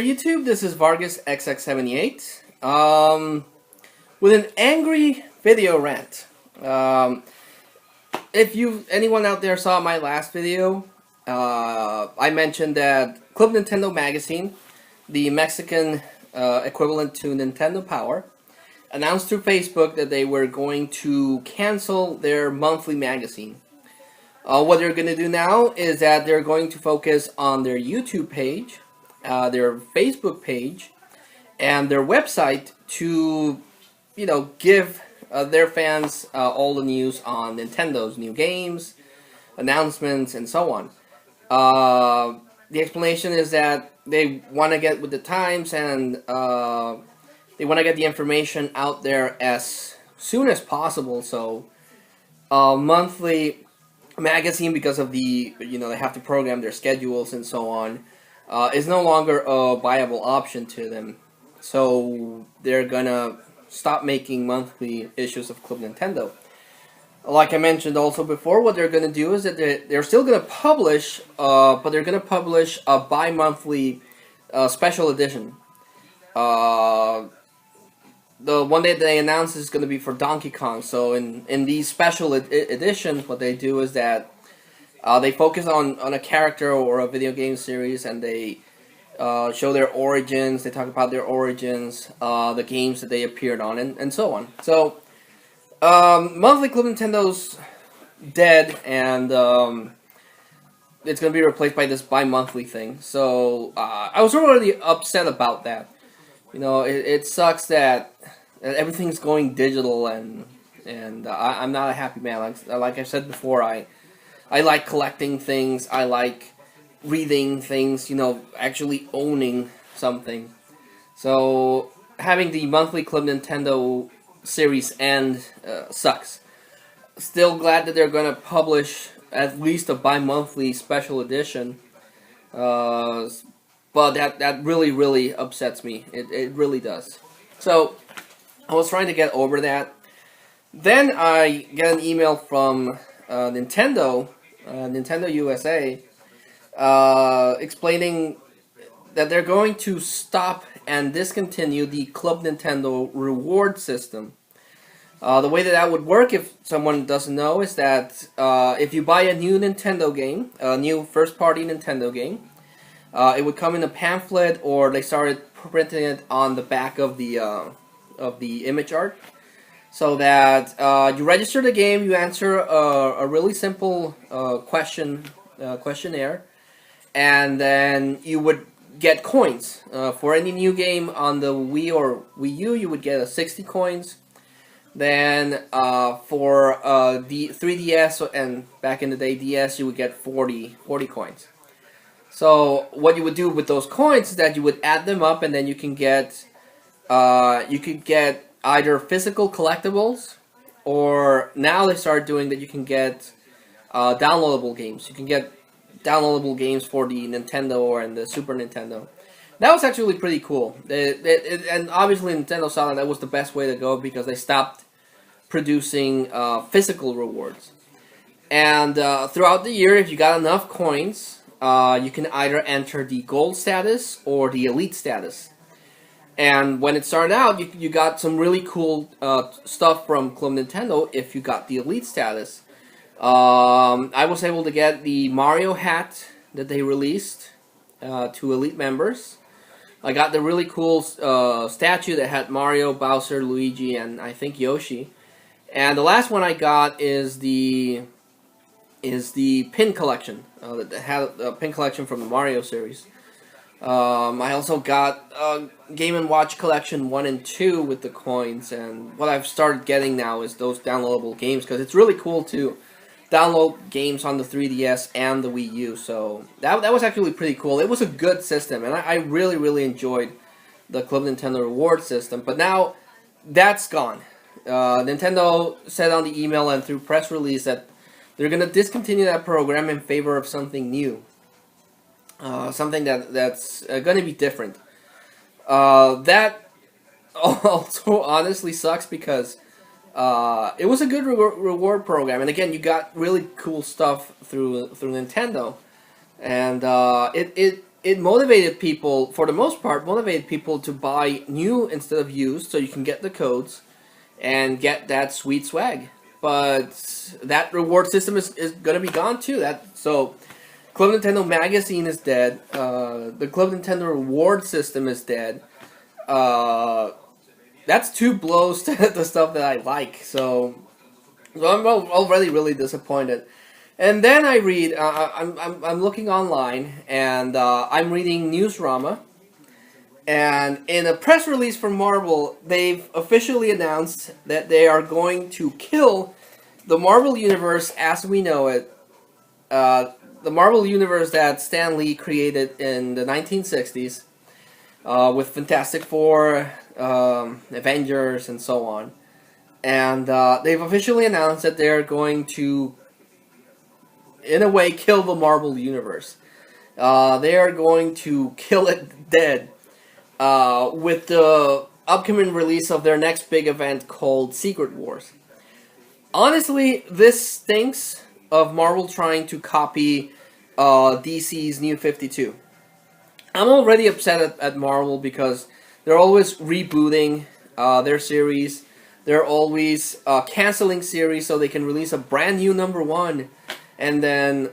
YouTube, this is Vargas XX78 with an angry video rant. If anyone out there saw my last video, I mentioned that Club Nintendo Magazine, the Mexican equivalent to Nintendo Power, announced through Facebook that they were going to cancel their monthly magazine. What they're going to do now is that they're going to focus on their YouTube page, their Facebook page, and their website to, give their fans all the news on Nintendo's new games, announcements, and so on. The explanation is that they want to get with the times and they want to get the information out there as soon as possible. So, monthly magazine, because of the they have to program their schedules and so on, is no longer a viable option to them. So they're gonna stop making monthly issues of Club Nintendo. Like I mentioned also before, what they're gonna do is that they're still gonna publish, but they're gonna publish a bi-monthly special edition. The one that they announced is going to be for Donkey Kong. So in these special editions, what they do is that they focus on a character or a video game series, and they show their origins, they talk about their origins, the games that they appeared on, and so on. So, monthly Club Nintendo's dead, and it's going to be replaced by this bi-monthly thing. So, I was already upset about that. It sucks that everything's going digital, and I'm not a happy man. Like I said before, I like collecting things. I like reading things. Actually owning something. So having the monthly Club Nintendo series end sucks. Still glad that they're gonna publish at least a bi-monthly special edition. But that really upsets me. It really does. So, I was trying to get over that. Then I get an email from Nintendo USA, explaining that they're going to stop and discontinue the Club Nintendo reward system. The way that would work, if someone doesn't know, is that if you buy a new Nintendo game, a new first-party Nintendo game, it would come in a pamphlet, or they started printing it on the back of the image art, so that you register the game, you answer a really simple questionnaire, and then you would get coins. For any new game on the Wii or Wii U, you would get 60 coins. Then for the 3DS and back in the day DS, you would get 40 coins. So what you would do with those coins is that you would add them up, and then you can get either physical collectibles, or now they started doing that you can get downloadable games. You can get downloadable games for the Nintendo and the Super Nintendo. That was actually pretty cool. And obviously Nintendo saw that was the best way to go, because they stopped producing physical rewards. And throughout the year, if you got enough coins, you can either enter the gold status or the elite status. And when it started out, you got some really cool stuff from Club Nintendo if you got the elite status. I was able to get the Mario hat that they released to elite members. I got the really cool statue that had Mario, Bowser, Luigi, and I think Yoshi. And the last one I got is the pin collection. That had a pin collection from the Mario series. I also got Game & Watch Collection 1 and 2 with the coins, and what I've started getting now is those downloadable games, because it's really cool to download games on the 3DS and the Wii U. So that was actually pretty cool. It was a good system, and I really enjoyed the Club Nintendo reward system. But now that's gone. Nintendo said on the email and through press release that they're going to discontinue that program in favor of something new. Something that's going to be different. That also honestly sucks, because it was a good reward program. And again, you got really cool stuff through Nintendo. And it it motivated people, for the most part, motivated people to buy new instead of used, so you can get the codes and get that sweet swag. But that reward system is gonna be gone too. Club Nintendo Magazine is dead. The Club Nintendo reward system is dead. Uh, that's two blows to the stuff that I like. So I'm already really disappointed. And then I read. I'm looking online, and I'm reading Newsrama. And in a press release from Marvel, they've officially announced that they are going to kill the Marvel Universe as we know it. The Marvel Universe that Stan Lee created in the 1960s, with Fantastic Four, Avengers, and so on. And they've officially announced that they're going to, in a way, kill the Marvel Universe. They are going to kill it dead with the upcoming release of their next big event called Secret Wars. Honestly, this stinks of Marvel trying to copy DC's New 52. I'm already upset at Marvel because they're always rebooting their series. They're always canceling series so they can release a brand new number one. And then,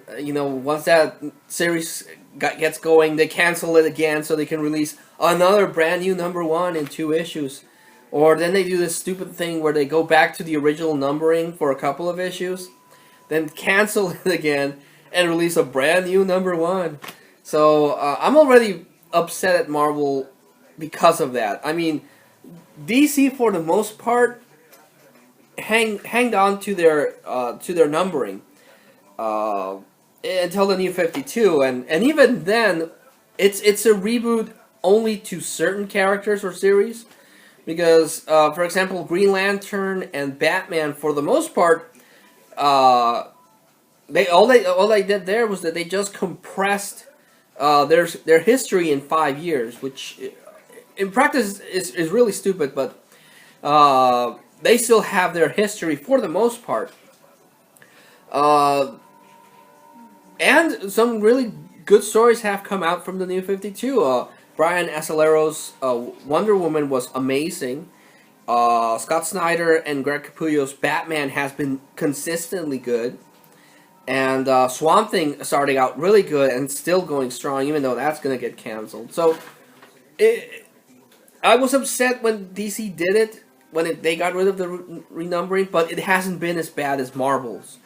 once that series gets going, they cancel it again so they can release another brand new number one in 2 issues. Or then they do this stupid thing where they go back to the original numbering for a couple of issues, then cancel it again and release a brand new number one. So I'm already upset at Marvel because of that. I mean, DC for the most part hanged on to their numbering until the New 52, and even then, it's a reboot only to certain characters or series, because for example, Green Lantern and Batman, for the most part, all they did there was that they just compressed their history in 5 years, which in practice is really stupid, but they still have their history for the most part. And some really good stories have come out from the New 52. Brian Acelero's Wonder Woman was amazing. Scott Snyder and Greg Capullo's Batman has been consistently good. And Swamp Thing starting out really good and still going strong, even though that's going to get canceled. So, I was upset when DC did it, when they got rid of the renumbering, but it hasn't been as bad as Marvel's.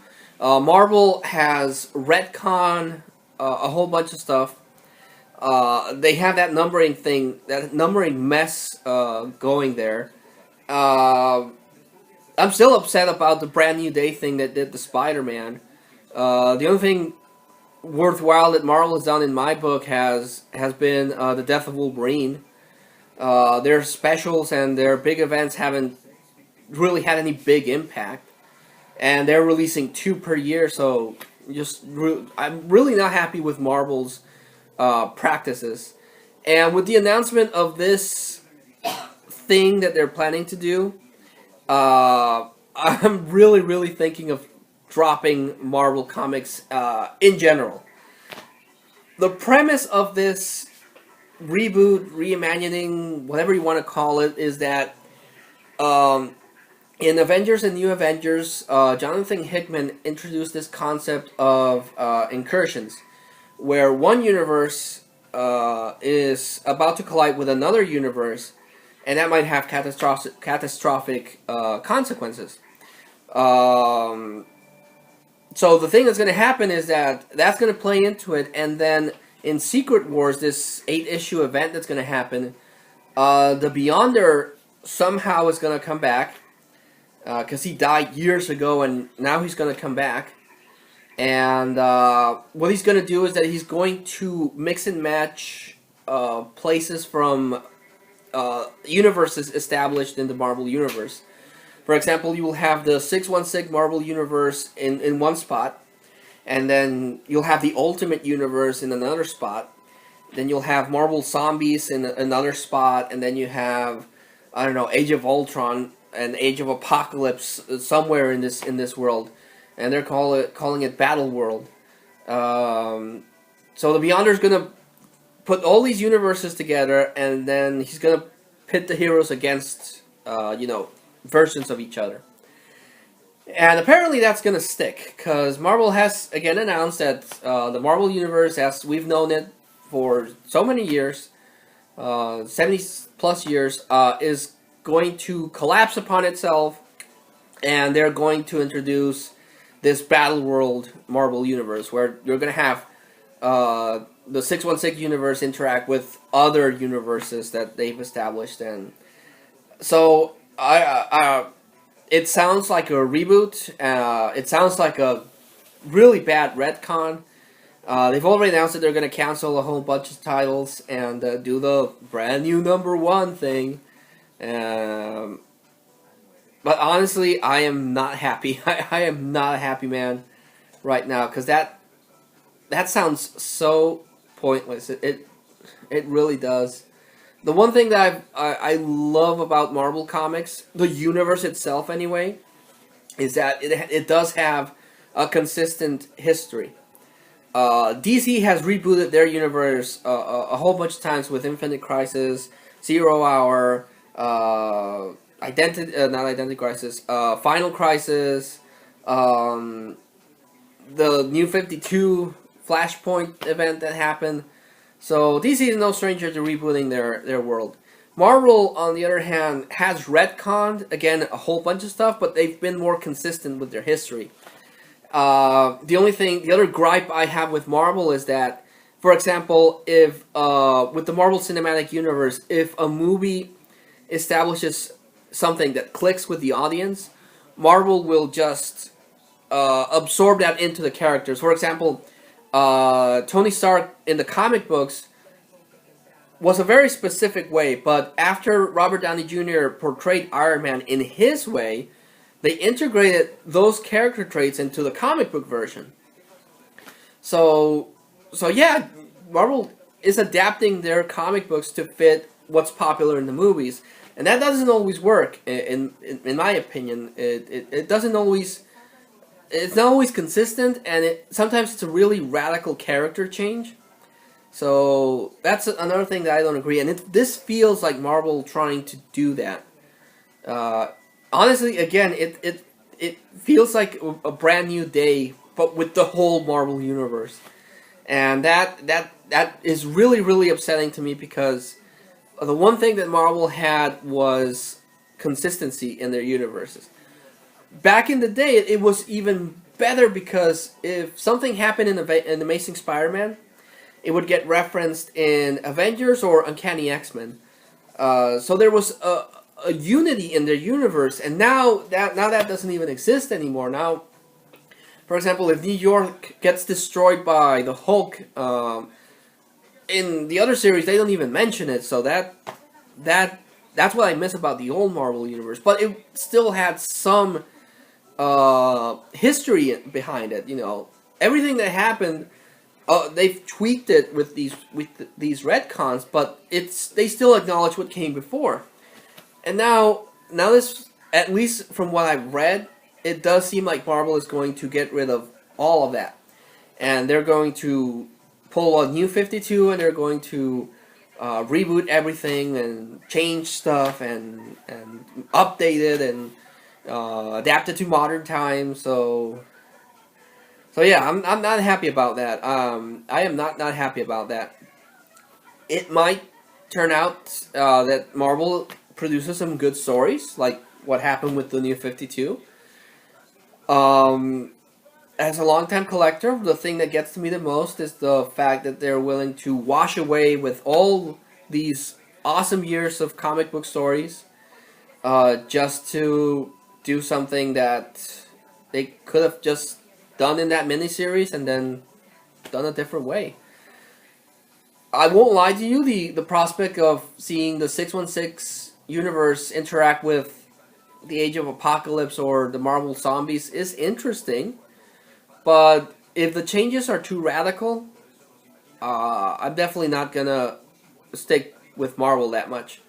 Marvel has retcon a whole bunch of stuff. They have that numbering thing, that numbering mess going there. I'm still upset about the Brand New Day thing that did the Spider-Man. The only thing worthwhile that Marvel has done in my book has been the Death of Wolverine. Their specials and their big events haven't really had any big impact. And they're releasing 2 per year, so I'm really not happy with Marvel's practices. And with the announcement of this thing that they're planning to do, I'm really, really thinking of dropping Marvel Comics in general. The premise of this reboot, reimagining, whatever you want to call it, is that in Avengers and New Avengers, Jonathan Hickman introduced this concept of incursions, where one universe is about to collide with another universe, and that might have catastrophic consequences. So the thing that's going to happen is that's going to play into it, and then in Secret Wars, this 8-issue event that's going to happen, the Beyonder somehow is going to come back, because he died years ago, and now he's going to come back. And what he's going to do is that he's going to mix and match places from universes established in the Marvel Universe. For example, you will have the 616 Marvel Universe in one spot, and then you'll have the Ultimate Universe in another spot. Then you'll have Marvel Zombies in another spot, and then you have, I don't know, Age of Ultron and Age of Apocalypse somewhere in this world, and they're calling it Battle World. So the Beyonder's gonna put all these universes together, and then he's gonna pit the heroes against versions of each other. And apparently that's gonna stick, because Marvel has again announced that the Marvel Universe, as we've known it for so many years, 70 plus years, is going to collapse upon itself, and they're going to introduce this Battle World Marvel Universe, where you're going to have the 616 universe interact with other universes that they've established. And so it sounds like a reboot. It sounds like a really bad retcon. They've already announced that they're going to cancel a whole bunch of titles and do the brand new #1 thing. But honestly, I am not happy. I am not a happy man right now, because that sounds so pointless. It really does. The one thing that I love about Marvel Comics, the universe itself anyway, is that it does have a consistent history. DC has rebooted their universe a whole bunch of times with Infinite Crisis, Zero Hour, not Identity Crisis, Final Crisis, the New 52 Flashpoint event that happened. So DC is no stranger to rebooting their world. Marvel, on the other hand, has retconned, again, a whole bunch of stuff, but they've been more consistent with their history. The other gripe I have with Marvel is that, for example, if with the Marvel Cinematic Universe, if a movie establishes something that clicks with the audience, Marvel will just absorb that into the characters. For example, Tony Stark in the comic books was a very specific way, but after Robert Downey Jr. portrayed Iron Man in his way, they integrated those character traits into the comic book version. So yeah, Marvel is adapting their comic books to fit what's popular in the movies, and that doesn't always work. In my opinion, it doesn't always. It's not always consistent, and sometimes it's a really radical character change. So that's another thing that I don't agree. And this feels like Marvel trying to do that. Honestly, again, it feels like a brand new day, but with the whole Marvel universe, and that is really, really upsetting to me, because the one thing that Marvel had was consistency in their universes. Back in the day, it was even better, because if something happened in Amazing Spider-Man, it would get referenced in Avengers or Uncanny X-Men. So there was a unity in their universe, and now that doesn't even exist anymore. Now, for example, if New York gets destroyed by the Hulk, in the other series they don't even mention it. So that's what I miss about the old Marvel universe. But it still had some history behind it. Everything that happened. They've tweaked it with these retcons, but they still acknowledge what came before. And now this, at least from what I've read, it does seem like Marvel is going to get rid of all of that, and they're going to pull a New 52, and they're going to reboot everything and change stuff and update it and adapt it to modern times. So yeah, I'm not happy about that. I am not happy about that. It might turn out that Marvel produces some good stories, like what happened with the New 52. As a longtime collector, the thing that gets to me the most is the fact that they're willing to wash away with all these awesome years of comic book stories, just to do something that they could have just done in that miniseries and then done a different way. I won't lie to you, the prospect of seeing the 616 universe interact with the Age of Apocalypse or the Marvel Zombies is interesting, but if the changes are too radical, I'm definitely not gonna stick with Marvel that much.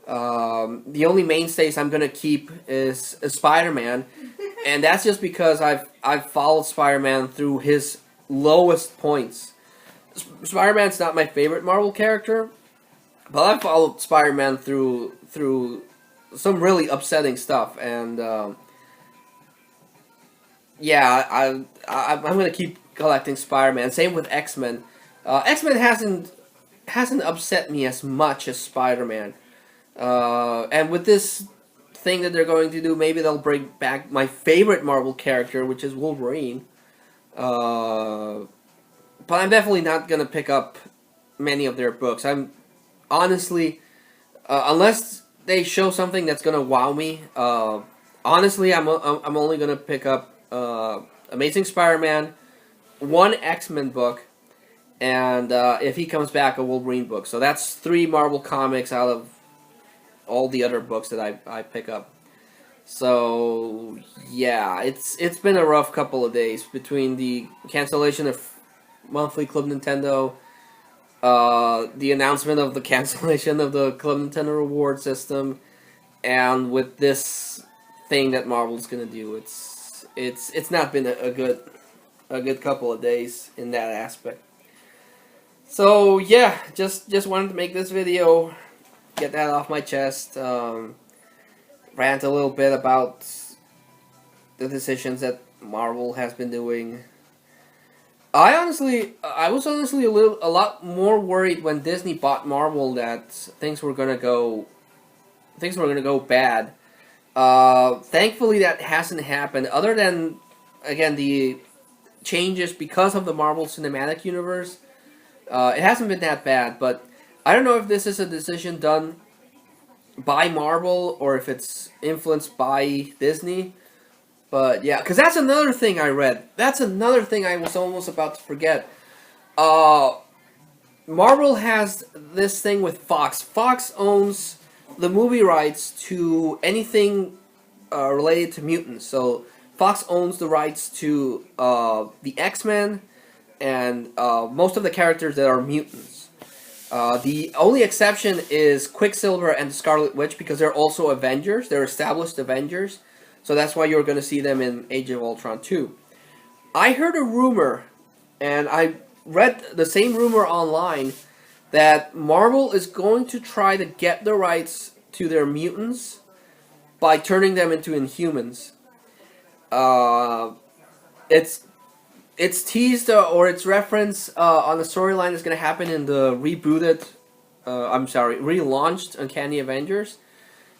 The only mainstays I'm gonna keep is Spider-Man, and that's just because I've followed Spider-Man through his lowest points. Spider-Man's not my favorite Marvel character, but I followed Spider-Man through some really upsetting stuff, and yeah, I'm gonna keep collecting Spider-Man. Same with X-Men. X-Men hasn't upset me as much as Spider-Man. And with this thing that they're going to do, maybe they'll bring back my favorite Marvel character, which is Wolverine. Uh, but I'm definitely not gonna pick up many of their books. I'm honestly, unless they show something that's gonna wow me. Honestly, I'm only gonna pick up Amazing Spider-Man, one X-Men book, and if he comes back, a Wolverine book. So that's 3 Marvel comics out of all the other books that I pick up. So yeah, it's been a rough couple of days between the cancellation of monthly Club Nintendo, the announcement of the cancellation of the Club Nintendo reward system, and with this thing that Marvel's gonna do. It's not been a good couple of days in that aspect. So yeah, just wanted to make this video, get that off my chest, rant a little bit about the decisions that Marvel has been doing. I was honestly a lot more worried when Disney bought Marvel that things were gonna go bad. Thankfully, that hasn't happened. Other than, again, the changes because of the Marvel Cinematic Universe, it hasn't been that bad. But I don't know if this is a decision done by Marvel or if it's influenced by Disney. But yeah, because that's another thing I read. That's another thing I was almost about to forget. Uh, Marvel has this thing with Fox. Fox owns the movie rights to anything related to mutants. So Fox owns the rights to the X-Men and most of the characters that are mutants. The only exception is Quicksilver and the Scarlet Witch because they're also Avengers. They're established Avengers. So that's why you're going to see them in Age of Ultron 2. I heard a rumor, and I read the same rumor online, that Marvel is going to try to get the rights to their mutants by turning them into Inhumans. Uh, it's teased or it's referenced on the storyline that's going to happen in the relaunched Uncanny Avengers.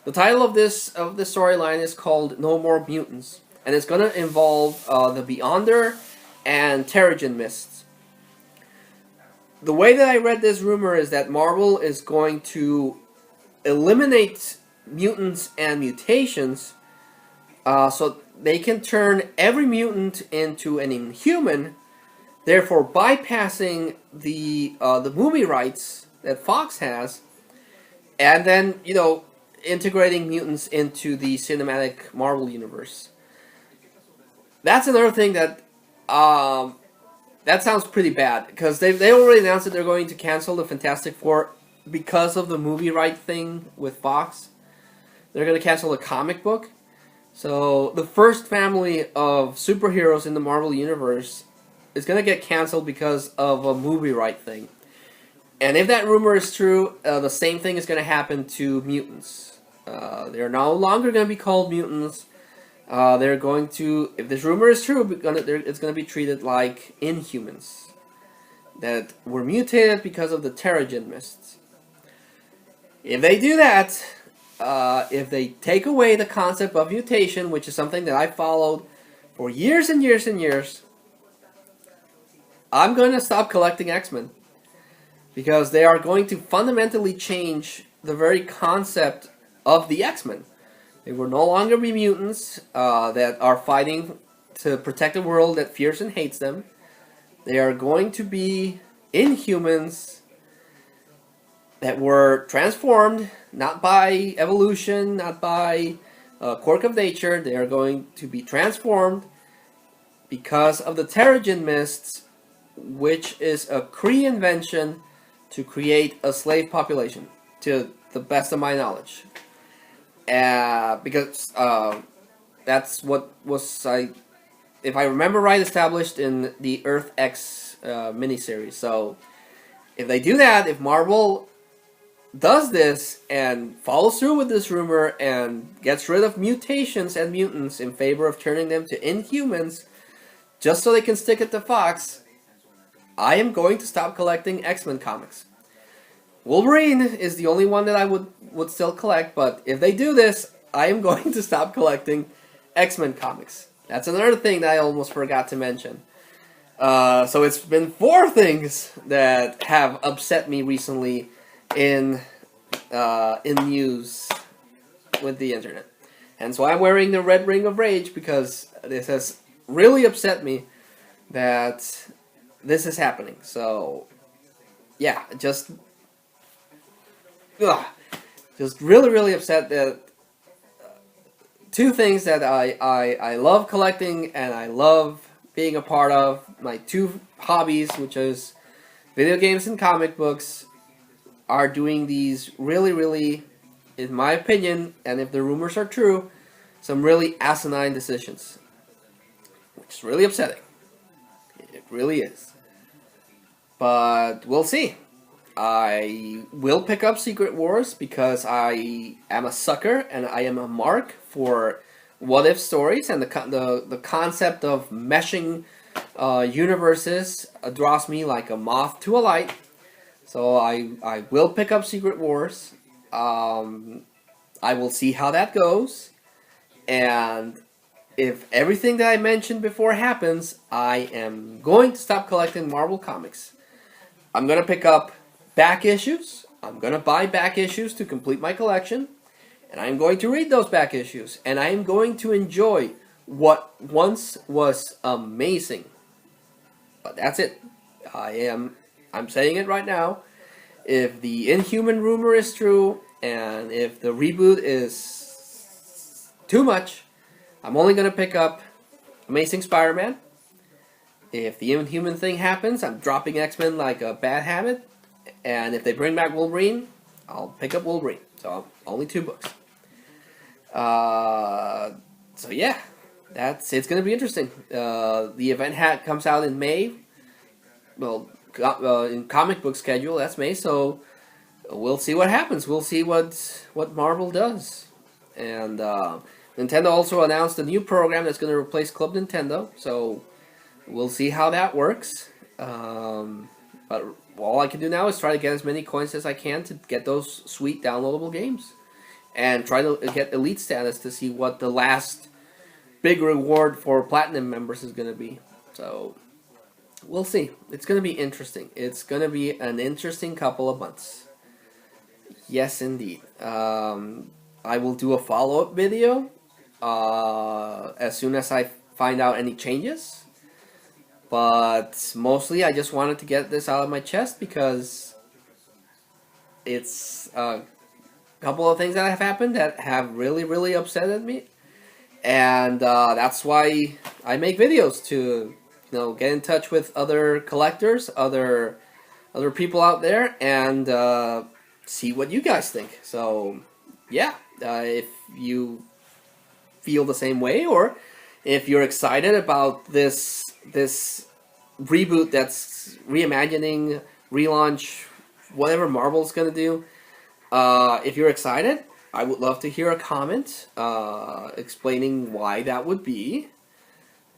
The title of this storyline is called No More Mutants, and it's going to involve the Beyonder and Terrigen Mists. The way that I read this rumor is that Marvel is going to eliminate mutants and mutations so they can turn every mutant into an Inhuman, therefore bypassing the movie rights that Fox has, and then, integrating mutants into the cinematic Marvel universe. That's another thing that sounds pretty bad because they already announced that they're going to cancel the Fantastic Four because of the movie right thing with Fox. They're going to cancel the comic book. So the first family of superheroes in the Marvel universe is going to get canceled because of a movie right thing. And if that rumor is true, the same thing is going to happen to mutants. They're no longer going to be called mutants. They're going to, if this rumor is true, it's going to be treated like Inhumans that were mutated because of the Terrigen Mists. If they do that, if they take away the concept of mutation, which is something that I followed for years and years and years, I'm going to stop collecting X-Men. Because they are going to fundamentally change the very concept of the X-Men. They will no longer be mutants that are fighting to protect a world that fears and hates them. They are going to be Inhumans that were transformed, not by evolution, not by quirk of nature. They are going to be transformed because of the Terrigen Mists, which is a Kree invention to create a slave population, to the best of my knowledge. Because that's what was, if I remember right, established in the Earth X miniseries. So if they do that, if Marvel does this and follows through with this rumor and gets rid of mutations and mutants in favor of turning them to Inhumans, just so they can stick it to Fox, I am going to stop collecting X-Men comics. Wolverine is the only one that I would still collect, but if they do this, I am going to stop collecting X-Men comics. That's another thing that I almost forgot to mention. So it's been 4 things that have upset me recently in news with the internet. And so I'm wearing the red ring of rage because this has really upset me that this is happening. So yeah, just really upset that 2 things that I love collecting and I love being a part of, my 2 hobbies, which is video games and comic books, are doing these really, in my opinion, and if the rumors are true, some really asinine decisions. Which is really upsetting. It really is. But we'll see. I will pick up Secret Wars because I am a sucker and I am a mark for what-if stories, and the concept of meshing universes draws me like a moth to a light. So I will pick up Secret Wars. I will see how that goes. And if everything that I mentioned before happens, I am going to stop collecting Marvel Comics. I'm going to pick up back issues. I'm going to buy back issues to complete my collection. And I'm going to read those back issues. And I am going to enjoy what once was amazing. But that's it. I'm saying it right now. If the Inhuman rumor is true, and if the reboot is too much, I'm only going to pick up Amazing Spider-Man. If the Inhuman thing happens, I'm dropping X-Men like a bad habit. And if they bring back Wolverine, I'll pick up Wolverine. So only 2 books. So yeah, it's going to be interesting. The event hat comes out in May. Well, in comic book schedule, that's May. So we'll see what happens. We'll see what Marvel does. And Nintendo also announced a new program that's going to replace Club Nintendo. So we'll see how that works. But all I can do now is try to get as many coins as I can to get those sweet downloadable games. And try to get Elite status to see what the last big reward for Platinum members is going to be. So we'll see. It's going to be interesting. It's going to be an interesting couple of months. Yes, indeed. I will do a follow-up video as soon as I find out any changes. But mostly I just wanted to get this out of my chest because it's a couple of things that have happened that have really upsetted me. And that's why I make videos, to get in touch with other collectors, other people out there, and see what you guys think. So yeah, if you feel the same way, or if you're excited about this reboot that's reimagining, relaunch, whatever Marvel's gonna do, if you're excited, I would love to hear a comment explaining why that would be,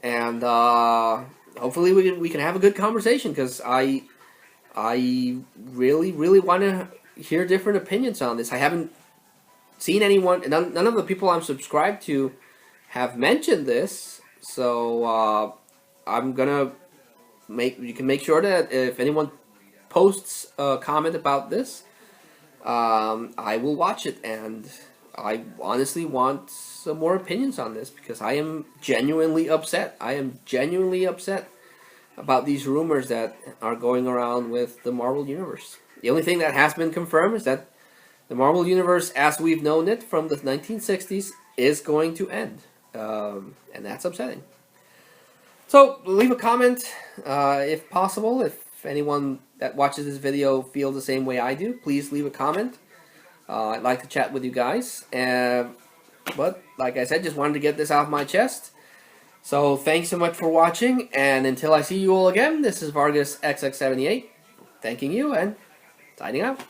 and hopefully we can have a good conversation, because I really want to hear different opinions on this. I haven't seen anyone, none of the people I'm subscribed to have mentioned this, so I'm gonna you can make sure that if anyone posts a comment about this, I will watch it, and I honestly want some more opinions on this, because I am genuinely upset. I am genuinely upset about these rumors that are going around with the Marvel Universe. The only thing that has been confirmed is that the Marvel Universe, as we've known it from the 1960s, is going to end. And that's upsetting. So, leave a comment, if possible. If anyone that watches this video feels the same way I do, please leave a comment. I'd like to chat with you guys. But, like I said, just wanted to get this off my chest. So thanks so much for watching, and until I see you all again, this is Vargas XX78, thanking you and signing out.